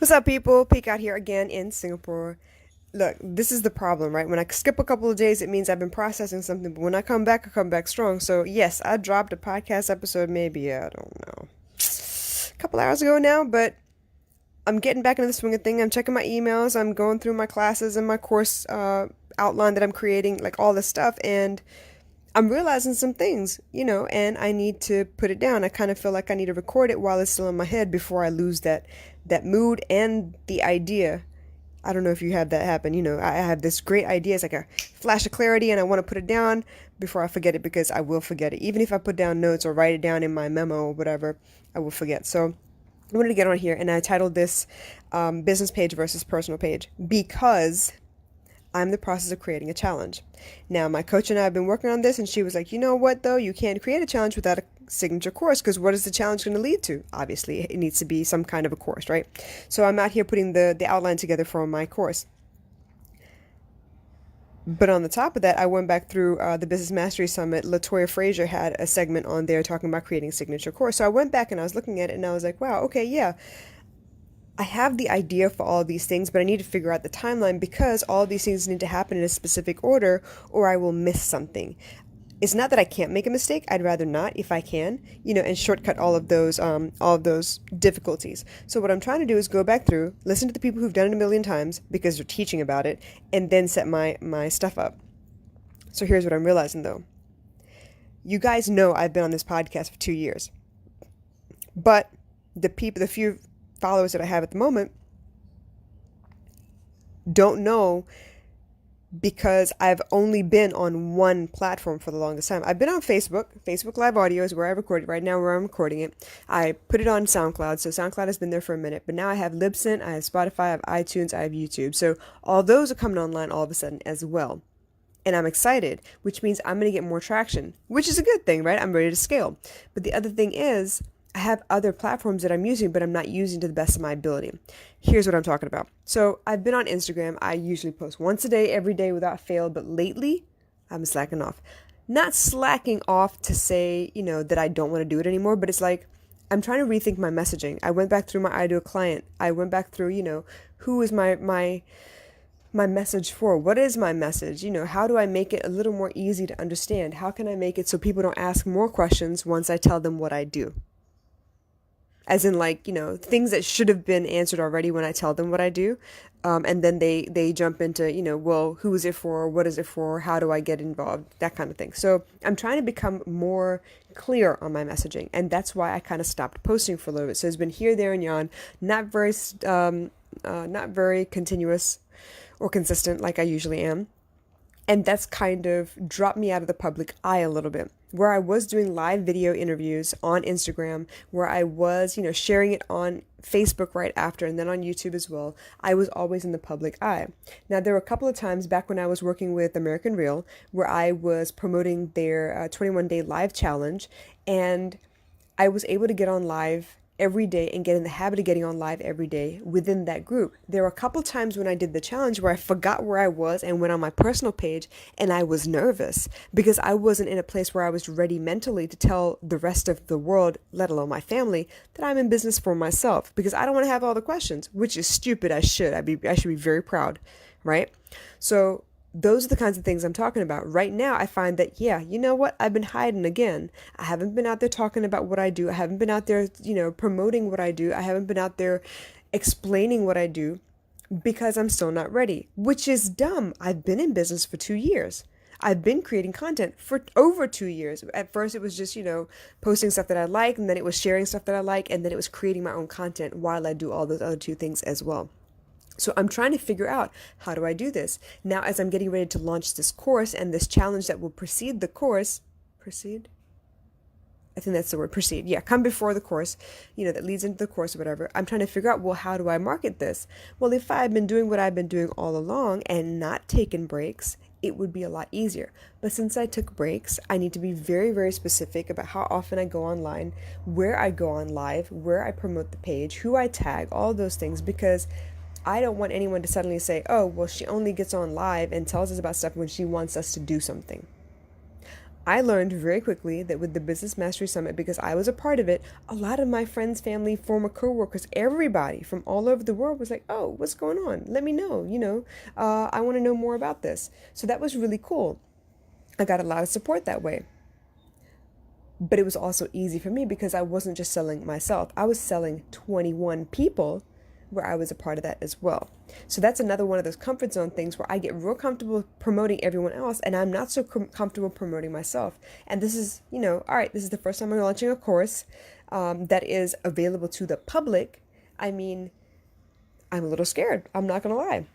What's up, people? Peek out here again in Singapore. Look, this is the problem, right? When I skip a couple of days, it means I've been processing something, but when I come back strong. So, yes, I dropped a podcast episode maybe, I don't know, a couple hours ago now, but I'm getting back into the swing of thing. I'm checking my emails, I'm going through my classes and my course outline that I'm creating, like all this stuff, and I'm realizing some things, and I need to put it down. I kind of feel like I need to record it while it's still in my head before I lose that mood and the idea. I don't know if you have that happen. I have this great idea. It's like a flash of clarity, and I want to put it down before I forget it because I will forget it. Even if I put down notes or write it down in my memo or whatever, I will forget. So I wanted to get on here, and I titled this Business Page versus Personal Page because I'm in the process of creating a challenge. Now, my coach and I have been working on this, and she was like, you know what, though? You can't create a challenge without a signature course, because what is the challenge going to lead to? Obviously, it needs to be some kind of a course, right? So I'm out here putting the outline together for my course. But on the top of that, I went back through the Business Mastery Summit. Latoya Frazier had a segment on there talking about creating a signature course. So I went back and I was looking at it, and I was like, wow, okay, yeah, I have the idea for all of these things, but I need to figure out the timeline because all of these things need to happen in a specific order or I will miss something. It's not that I can't make a mistake. I'd rather not if I can, and shortcut all of those difficulties. So what I'm trying to do is go back through, listen to the people who've done it a million times because they're teaching about it, and then set my stuff up. So here's what I'm realizing though. You guys know I've been on this podcast for 2 years, but the few followers that I have at the moment don't know because I've only been on one platform for the longest time. I've been on Facebook. Facebook Live Audio is where I record it right now, where I'm recording it. I put it on SoundCloud, so SoundCloud has been there for a minute. But now I have Libsyn, I have Spotify, I have iTunes, I have YouTube. So all those are coming online all of a sudden as well. And I'm excited, which means I'm going to get more traction, which is a good thing, right? I'm ready to scale. But the other thing is, I have other platforms that I'm using, but I'm not using to the best of my ability. Here's what I'm talking about. So I've been on Instagram. I usually post once a day, every day without fail, but lately I'm slacking off. Not slacking off to say, that I don't want to do it anymore, but it's like I'm trying to rethink my messaging. I went back through my ideal client. I went back through, who is my message for? What is my message? How do I make it a little more easy to understand? How can I make it so people don't ask more questions once I tell them what I do? As in, like, things that should have been answered already when I tell them what I do. And then they jump into, well, who is it for? What is it for? How do I get involved? That kind of thing. So I'm trying to become more clear on my messaging. And that's why I kind of stopped posting for a little bit. So it's been here, there, and yon. Not very continuous or consistent like I usually am. And that's kind of dropped me out of the public eye a little bit. Where I was doing live video interviews on Instagram, where I was, sharing it on Facebook right after and then on YouTube as well, I was always in the public eye. Now, there were a couple of times back when I was working with American Real where I was promoting their 21-day live challenge, and I was able to get on live every day and get in the habit of getting on live every day within that group. There were a couple times when I did the challenge where I forgot where I was and went on my personal page, and I was nervous because I wasn't in a place where I was ready mentally to tell the rest of the world, let alone my family, that I'm in business for myself, because I don't want to have all the questions, which is stupid. I should be very proud, right? So those are the kinds of things I'm talking about. Right now, I find that, yeah, you know what? I've been hiding again. I haven't been out there talking about what I do. I haven't been out there, promoting what I do. I haven't been out there explaining what I do because I'm still not ready, which is dumb. I've been in business for 2 years. I've been creating content for over 2 years. At first, it was just, posting stuff that I like, and then it was sharing stuff that I like, and then it was creating my own content while I do all those other two things as well. So I'm trying to figure out, how do I do this? Now, as I'm getting ready to launch this course and this challenge that will precede the course, proceed? I think that's the word, proceed. Yeah, come before the course, that leads into the course or whatever. I'm trying to figure out, well, how do I market this? Well, if I had been doing what I've been doing all along and not taking breaks, it would be a lot easier. But since I took breaks, I need to be very, very specific about how often I go online, where I go on live, where I promote the page, who I tag, all those things, because I don't want anyone to suddenly say, oh, well, she only gets on live and tells us about stuff when she wants us to do something. I learned very quickly that with the Business Mastery Summit, because I was a part of it, a lot of my friends, family, former coworkers, everybody from all over the world was like, "Oh, what's going on? Let me know. I want to know more about this." So that was really cool. I got a lot of support that way. But it was also easy for me because I wasn't just selling myself. I was selling 21 people where I was a part of that as well. So that's another one of those comfort zone things where I get real comfortable promoting everyone else and I'm not so comfortable promoting myself. And this is, all right, this is the first time I'm launching a course that is available to the public. I mean, I'm a little scared. I'm not going to lie.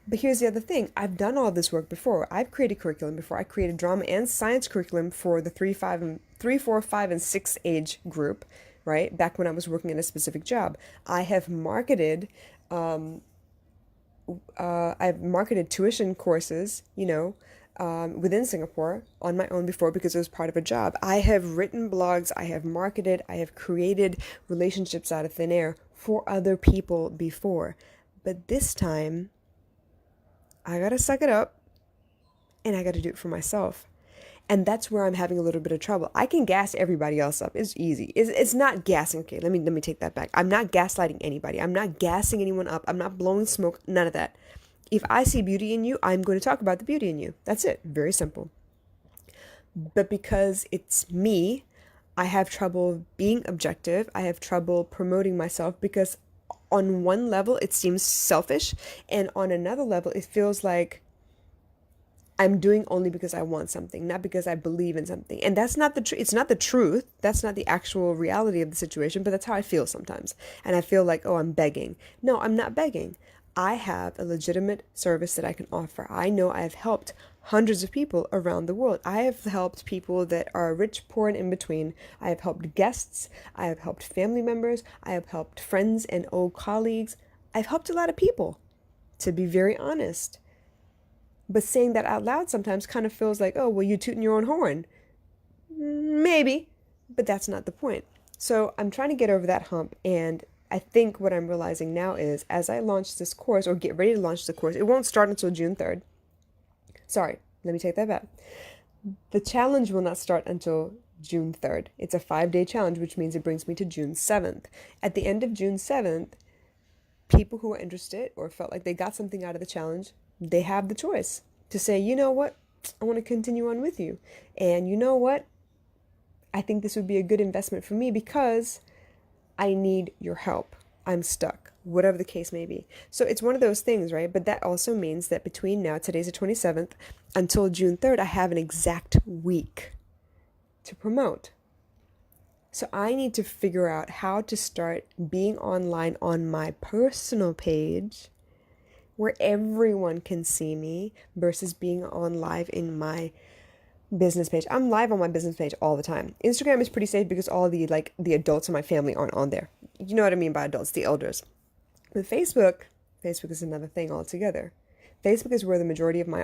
But here's the other thing. I've done all this work before. I've created curriculum before. I created drama and science curriculum for the 3, 4, 5, and 6 age group, right? Back when I was working in a specific job. I've marketed tuition courses, within Singapore on my own before because it was part of a job. I have written blogs, I have marketed, I have created relationships out of thin air for other people before. But this time, I gotta suck it up and I gotta do it for myself. And that's where I'm having a little bit of trouble. I can gas everybody else up. It's easy. It's not gassing. Okay, let me take that back. I'm not gaslighting anybody. I'm not gassing anyone up. I'm not blowing smoke. None of that. If I see beauty in you, I'm going to talk about the beauty in you. That's it. Very simple. But because it's me, I have trouble being objective. I have trouble promoting myself because on one level it seems selfish, and on another level it feels like I'm doing only because I want something, not because I believe in something. And that's not it's not the truth. That's not the actual reality of the situation, but that's how I feel sometimes. And I feel like, oh, I'm begging. No, I'm not begging. I have a legitimate service that I can offer. I know I have helped hundreds of people around the world. I have helped people that are rich, poor, and in between. I have helped guests. I have helped family members. I have helped friends and old colleagues. I've helped a lot of people, to be very honest. But saying that out loud sometimes kind of feels like, oh, well, you're tooting your own horn. Maybe, but that's not the point. So I'm trying to get over that hump. And I think what I'm realizing now is as I launch this course or get ready to launch the course, it won't start until June 3rd. Sorry, let me take that back. The challenge will not start until June 3rd. It's a 5-day challenge, which means it brings me to June 7th. At the end of June 7th, people who are interested or felt like they got something out of the challenge, they have the choice to say, you know what, I want to continue on with you. And you know what, I think this would be a good investment for me because I need your help. I'm stuck, whatever the case may be. So it's one of those things, right? But that also means that between now, today's the 27th, until June 3rd, I have an exact week to promote. So I need to figure out how to start being online on my personal page where everyone can see me versus being on live in my business page. I'm live on my business page all the time. Instagram is pretty safe because all the adults in my family aren't on there. You know what I mean by adults, the elders. With Facebook is another thing altogether. Facebook is where the majority of my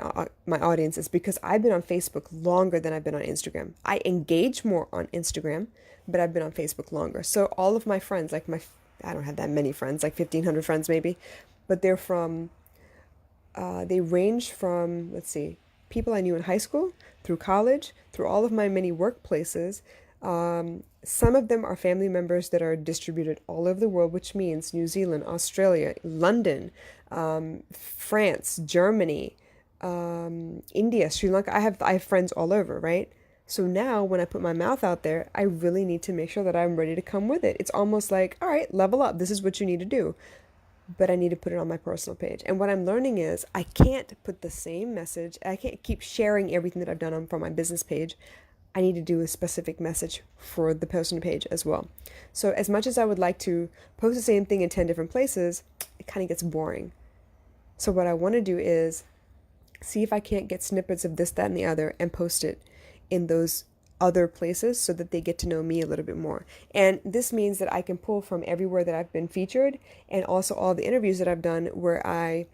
audience is because I've been on Facebook longer than I've been on Instagram. I engage more on Instagram, but I've been on Facebook longer. So all of my friends, I don't have that many friends, like 1,500 friends maybe, but they range from, people I knew in high school, through college, through all of my many workplaces. Some of them are family members that are distributed all over the world, which means New Zealand, Australia, London, France, Germany, India, Sri Lanka. I have friends all over, right? So now when I put my mouth out there, I really need to make sure that I'm ready to come with it. It's almost like, all right, level up. This is what you need to do. But I need to put it on my personal page. And what I'm learning is I can't put the same message. I can't keep sharing everything that I've done from my business page. I need to do a specific message for the personal page as well. So as much as I would like to post the same thing in 10 different places, it kind of gets boring. So what I want to do is see if I can't get snippets of this, that, and the other and post it in those other places so that they get to know me a little bit more. And this means that I can pull from everywhere that I've been featured and also all the interviews that I've done where I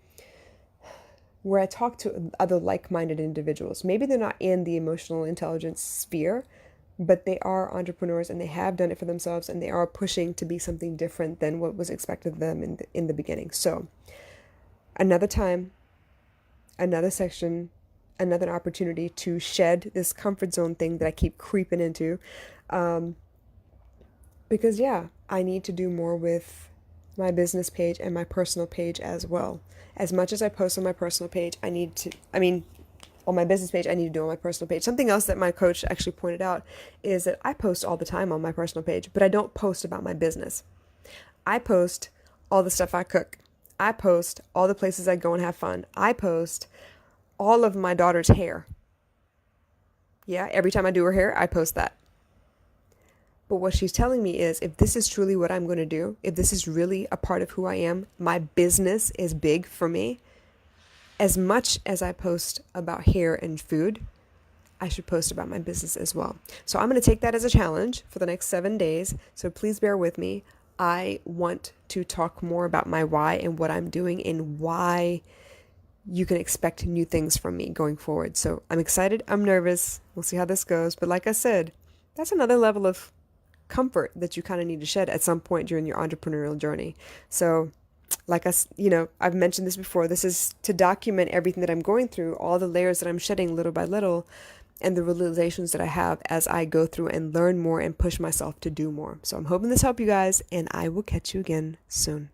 talk to other like-minded individuals. Maybe they're not in the emotional intelligence sphere, but they are entrepreneurs and they have done it for themselves and they are pushing to be something different than what was expected of them in the beginning. So another time, another section, another opportunity to shed this comfort zone thing that I keep creeping into. Um, because, yeah, I need to do more with my business page and my personal page as well. As much as I post on my personal page, on my business page, I need to do on my personal page. Something else that my coach actually pointed out is that I post all the time on my personal page, but I don't post about my business. I post all the stuff I cook. I post all the places I go and have fun. I post all of my daughter's hair. Yeah, every time I do her hair, I post that. But what she's telling me is if this is truly what I'm going to do, if this is really a part of who I am, my business is big for me. As much as I post about hair and food, I should post about my business as well. So I'm going to take that as a challenge for the next 7 days. So please bear with me. I want to talk more about my why and what I'm doing and why you can expect new things from me going forward. So I'm excited. I'm nervous. We'll see how this goes. But like I said, that's another level of comfort that you kind of need to shed at some point during your entrepreneurial journey. So I've mentioned this before. This is to document everything that I'm going through, all the layers that I'm shedding little by little, and the realizations that I have as I go through and learn more and push myself to do more. So I'm hoping this helped you guys, and I will catch you again soon.